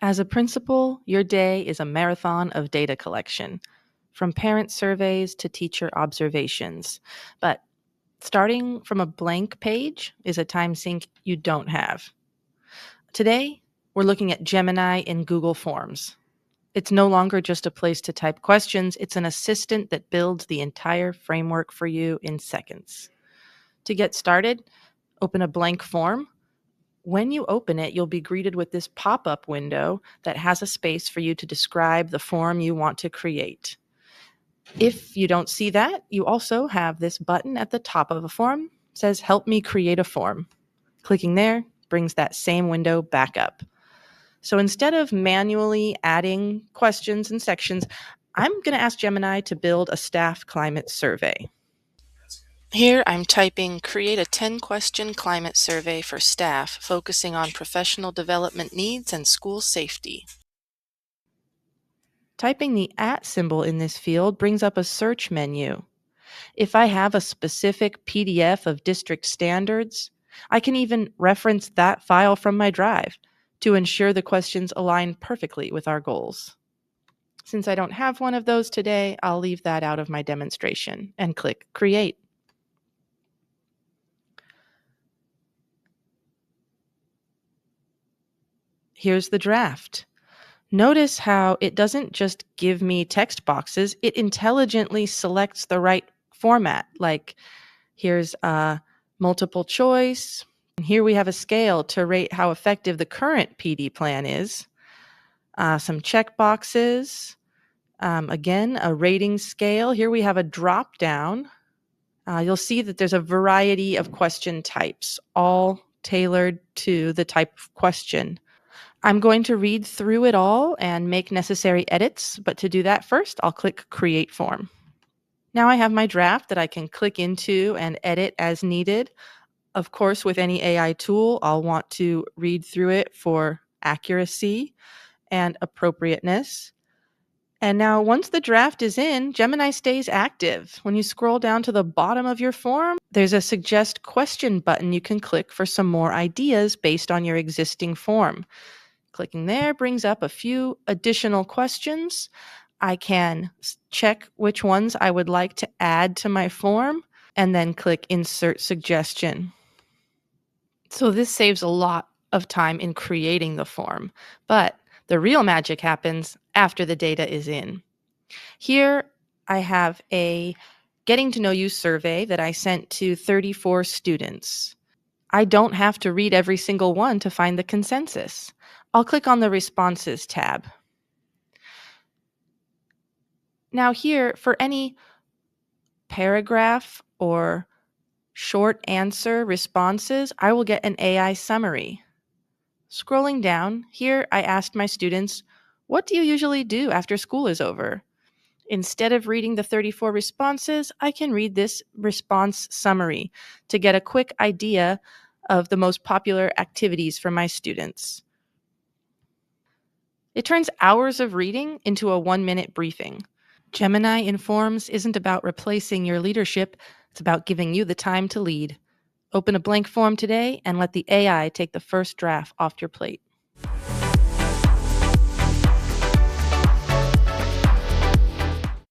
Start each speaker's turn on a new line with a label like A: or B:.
A: As a principal, your day is a marathon of data collection, from parent surveys to teacher observations. But starting from a blank page is a time sink you don't have. Today, we're looking at Gemini in Google Forms. It's no longer just a place to type questions, it's an assistant that builds the entire framework for you in seconds. To get started, open a blank form. When you open it, you'll be greeted with this pop-up window that has a space for you to describe the form you want to create. If you don't see that, you also have this button at the top of a form. It says, "Help me create a form." Clicking there brings that same window back up. So instead of manually adding questions and sections, I'm going to ask Gemini to build a staff climate survey. Here I'm typing create a 10-question climate survey for staff focusing on professional development needs and school safety. Typing the @ symbol in this field brings up a search menu. If I have a specific PDF of district standards, I can even reference that file from my drive to ensure the questions align perfectly with our goals. Since I don't have one of those today, I'll leave that out of my demonstration and click Create. Here's the draft. Notice how it doesn't just give me text boxes, it intelligently selects the right format. Like here's a multiple choice. And here we have a scale to rate how effective the current PD plan is. Some check boxes. Again, a rating scale. Here we have a drop down. You'll see that there's a variety of question types, all tailored to the type of question. I'm going to read through it all and make necessary edits, but to do that first, I'll click Create Form. Now I have my draft that I can click into and edit as needed. Of course, with any AI tool, I'll want to read through it for accuracy and appropriateness. And now once the draft is in, Gemini stays active. When you scroll down to the bottom of your form, there's a Suggest Question button you can click for some more ideas based on your existing form. Clicking there brings up a few additional questions. I can check which ones I would like to add to my form and then click Insert Suggestion. So this saves a lot of time in creating the form, but the real magic happens after the data is in. Here I have a Getting to Know You survey that I sent to 34 students. I don't have to read every single one to find the consensus. I'll click on the Responses tab. Now here, for any paragraph or short answer responses, I will get an AI summary. Scrolling down, here I asked my students, what do you usually do after school is over? Instead of reading the 34 responses, I can read this response summary to get a quick idea of the most popular activities for my students. It turns hours of reading into a 1-minute briefing. Gemini in Forms isn't about replacing your leadership, it's about giving you the time to lead. Open a blank form today and let the AI take the first draft off your plate.